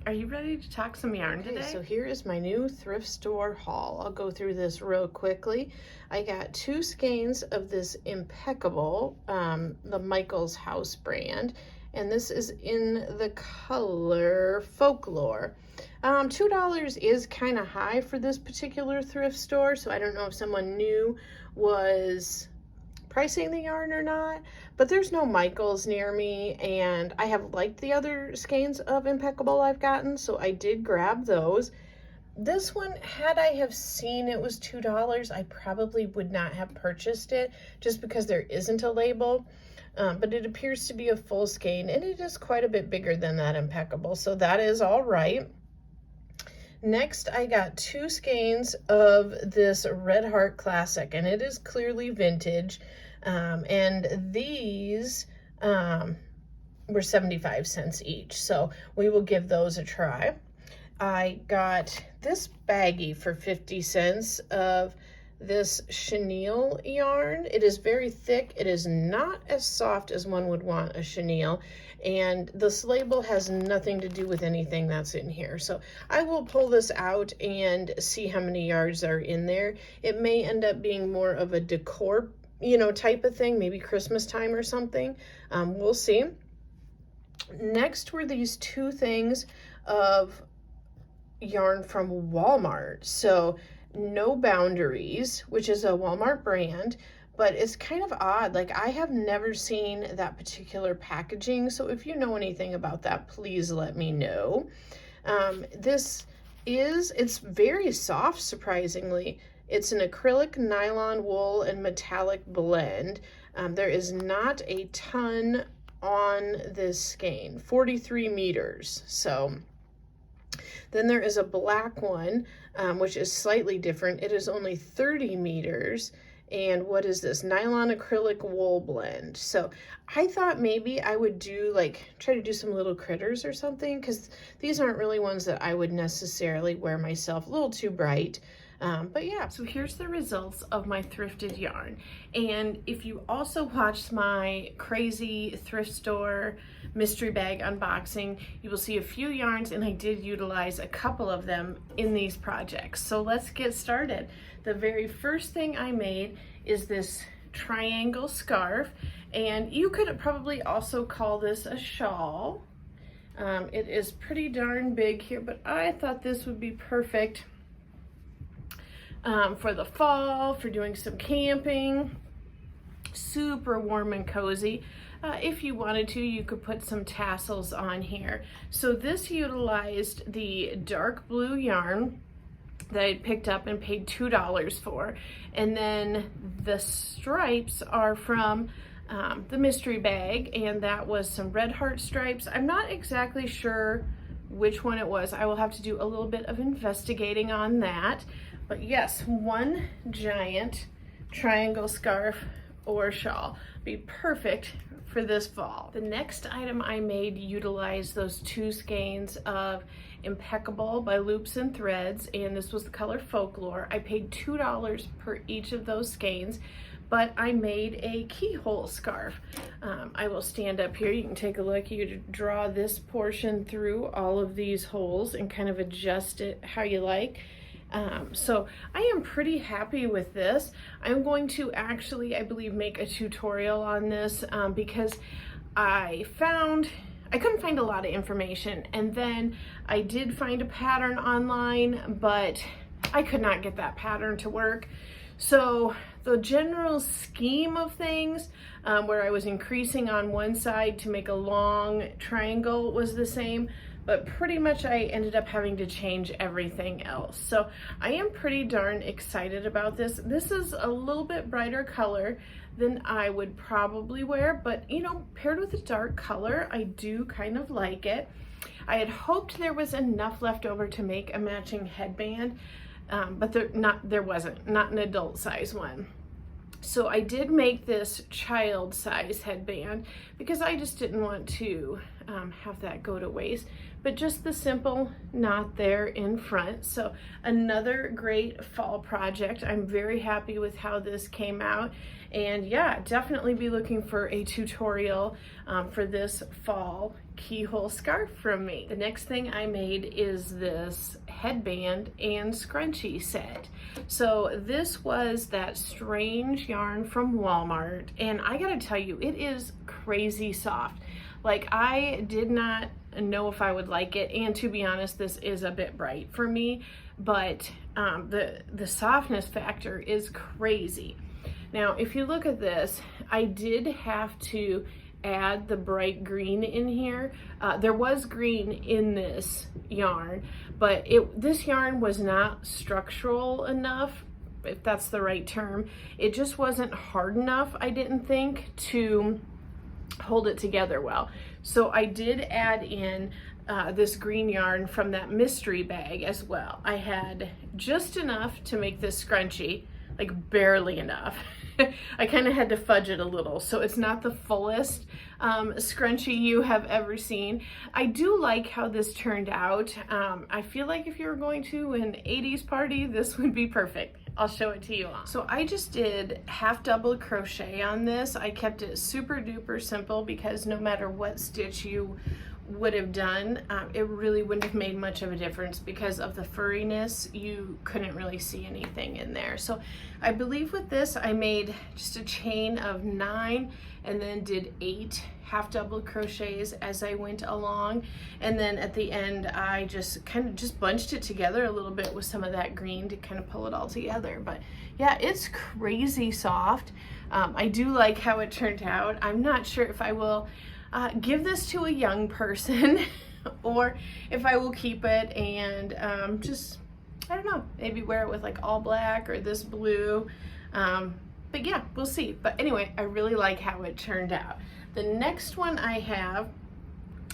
Are you ready to talk some yarn today? So here is my new thrift store haul. I'll go through this real quickly. I got 2 skeins of this Impeccable, the Michael's House brand, and this is in the color Folklore. $2 is kind of high for this particular thrift store, so I don't know if someone new was pricing the yarn or not, but there's no Michaels near me, and I have liked the other skeins of Impeccable I've gotten, so I did grab those. This one, had I have seen it was $2, I probably would not have purchased it just because there isn't a label, but it appears to be a full skein, and it is quite a bit bigger than that Impeccable, so that is all right. Next, I got 2 skeins of this Red Heart Classic, and it is clearly vintage, and these were 75 cents each, so we will give those a try. I got this baggie for 50 cents of this chenille yarn. It is very thick. It is not as soft as one would want a chenille, and this label has nothing to do with anything that's in here. So I will pull this out and see how many yards are in there. It may end up being more of a decor, type of thing, maybe Christmas time or something. We'll see. Next were these 2 things of yarn from Walmart. So No Boundaries, which is a Walmart brand, but it's kind of odd. Like, I have never seen that particular packaging, so if you know anything about that, please let me know. It's very soft, surprisingly. It's an acrylic, nylon, wool, and metallic blend. There is not a ton on this skein, 43 meters. So then there is a black one, which is slightly different. It is only 30 meters. And what is this? Nylon acrylic wool blend. So I thought maybe I would try to do some little critters or something, because these aren't really ones that I would necessarily wear myself. A little too bright. But yeah. So here's the results of my thrifted yarn. And if you also watched my crazy thrift store mystery bag unboxing, you will see a few yarns, and I did utilize a couple of them in these projects. So let's get started. The very first thing I made is this triangle scarf, and you could probably also call this a shawl. It is pretty darn big here, but I thought this would be perfect for the fall, for doing some camping. Super warm and cozy. If you wanted to, you could put some tassels on here. So this utilized the dark blue yarn that I picked up and paid $2 for. And then the stripes are from the mystery bag, and that was some Red Heart stripes. I'm not exactly sure which one it was. I will have to do a little bit of investigating on that. But yes, one giant triangle scarf or shawl be perfect for this fall. The next item I made utilized those 2 skeins of Impeccable by Loops and Threads, and this was the color Folklore. I paid $2 per each of those skeins, but I made a keyhole scarf. I will stand up here. You can take a look. You draw this portion through all of these holes and kind of adjust it how you like. So I am pretty happy with this. I'm going to actually, I believe, make a tutorial on this because I couldn't find a lot of information, and then I did find a pattern online, but I could not get that pattern to work. So the general scheme of things, where I was increasing on one side to make a long triangle, was the same, but pretty much I ended up having to change everything else. So I am pretty darn excited about this. This is a little bit brighter color than I would probably wear, but paired with a dark color, I do kind of like it. I had hoped there was enough left over to make a matching headband, but there wasn't, not an adult size one. So I did make this child size headband because I just didn't want to have that go to waste, but just the simple knot there in front. So another great fall project. I'm very happy with how this came out, and yeah, definitely be looking for a tutorial for this fall keyhole scarf from me. The next thing I made is this headband and scrunchie set. So this was that strange yarn from Walmart, and I gotta tell you, it is crazy soft. Like, I did not know if I would like it, and to be honest, this is a bit bright for me, but the softness factor is crazy. Now, if you look at this, I did have to add the bright green in here. There was green in this yarn, but this yarn was not structural enough, if that's the right term. It just wasn't hard enough, I didn't think, to hold it together well. So I did add in this green yarn from that mystery bag as well. I had just enough to make this scrunchie, like barely enough. I kind of had to fudge it a little, so it's not the fullest scrunchie you have ever seen. I do like how this turned out. I feel like if you were going to an 80s party, this would be perfect. I'll show it to you on. So I just did half double crochet on this. I kept it super duper simple because no matter what stitch you would have done, it really wouldn't have made much of a difference because of the furriness. You couldn't really see anything in there. So I believe with this I made just a chain of 9 and then did 8 half double crochets as I went along, and then at the end I just kind of just bunched it together a little bit with some of that green to kind of pull it all together. But yeah, it's crazy soft. I do like how it turned out. I'm not sure if I will give this to a young person or if I will keep it and just, I don't know, maybe wear it with like all black or this blue. But yeah, we'll see. But anyway, I really like how it turned out. The next one I have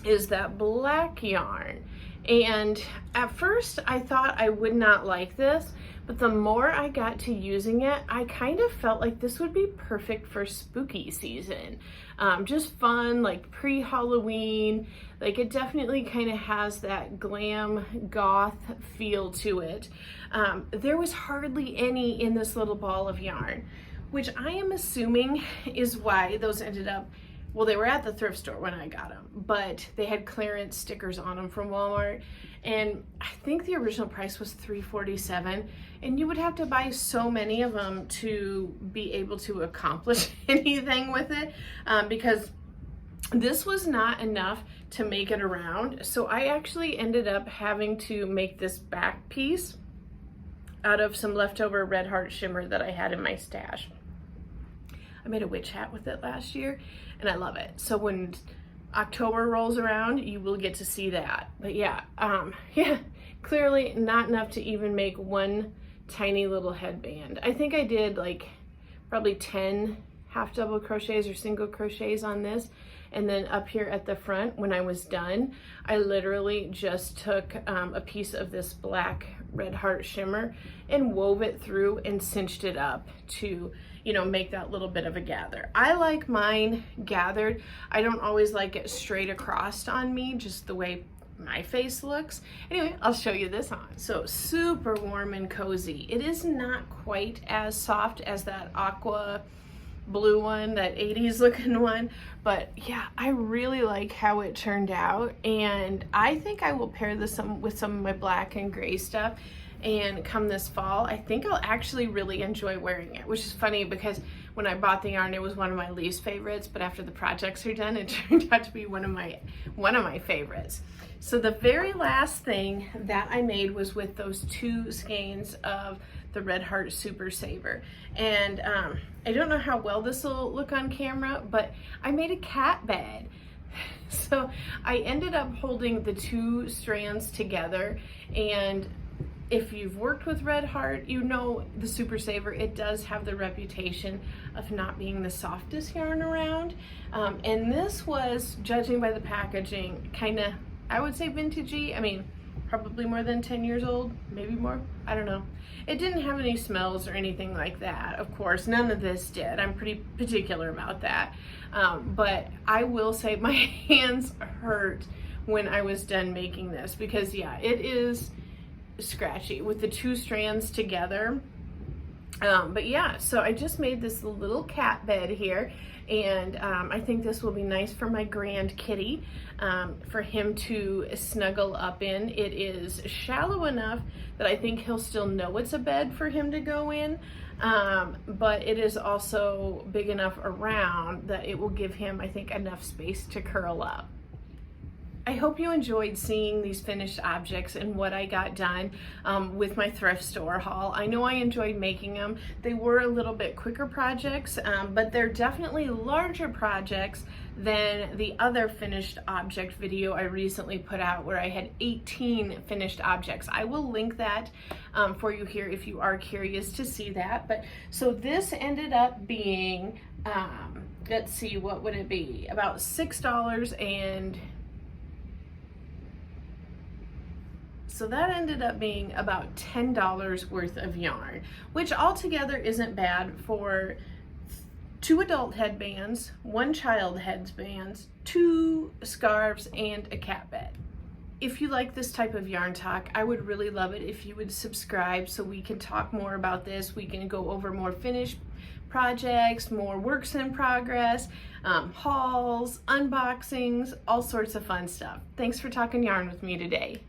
is that black yarn. And at first I thought I would not like this, but the more I got to using it, I kind of felt like this would be perfect for spooky season. Just fun, like pre-Halloween. Like, it definitely kind of has that glam goth feel to it. There was hardly any in this little ball of yarn, which I am assuming is why those ended up, well, they were at the thrift store when I got them, but they had clearance stickers on them from Walmart, and I think the original price was $3.47, and you would have to buy so many of them to be able to accomplish anything with it, because this was not enough to make it around. So I actually ended up having to make this back piece out of some leftover Red Heart shimmer that I had in my stash. I made a witch hat with it last year and I love it. So when October rolls around, you will get to see that. But yeah, yeah, clearly not enough to even make one tiny little headband. I think I did like probably 10 half double crochets or single crochets on this. And then up here at the front, when I was done, I literally just took a piece of this black Red Heart shimmer and wove it through and cinched it up to, you know, make that little bit of a gather. I like mine gathered. I don't always like it straight across on me, just the way my face looks. Anyway, I'll show you this on. So super warm and cozy. It is not quite as soft as that aqua blue one, that 80s looking one, but yeah, I really like how it turned out, and I think I will pair this with some of my black and gray stuff, and come this fall, I think I'll actually really enjoy wearing it, which is funny because when I bought the yarn, it was one of my least favorites, but after the projects are done, it turned out to be one of my favorites. So the very last thing that I made was with those 2 skeins of the Red Heart Super Saver, and I don't know how well this will look on camera, but I made a cat bed. So I ended up holding the 2 strands together, and if you've worked with Red Heart, you know the Super Saver, it does have the reputation of not being the softest yarn around, and this was, judging by the packaging, kind of, I would say vintagey. I mean, probably more than 10 years old, maybe more, I don't know. It didn't have any smells or anything like that, of course, none of this did. I'm pretty particular about that, but I will say my hands hurt when I was done making this, because yeah, it is scratchy with the 2 strands together. But yeah, so I just made this little cat bed here, and I think this will be nice for my grand kitty, for him to snuggle up in. It is shallow enough that I think he'll still know it's a bed for him to go in, but it is also big enough around that it will give him, I think, enough space to curl up. I hope you enjoyed seeing these finished objects and what I got done with my thrift store haul. I know I enjoyed making them. They were a little bit quicker projects, but they're definitely larger projects than the other finished object video I recently put out, where I had 18 finished objects. I will link that for you here if you are curious to see that. But so this ended up being, let's see, what would it be? About $6 and so that ended up being about $10 worth of yarn, which altogether isn't bad for 2 adult headbands, 1 child headbands, 2 scarves, and a cat bed. If you like this type of yarn talk, I would really love it if you would subscribe so we can talk more about this. We can go over more finished projects, more works in progress, hauls, unboxings, all sorts of fun stuff. Thanks for talking yarn with me today.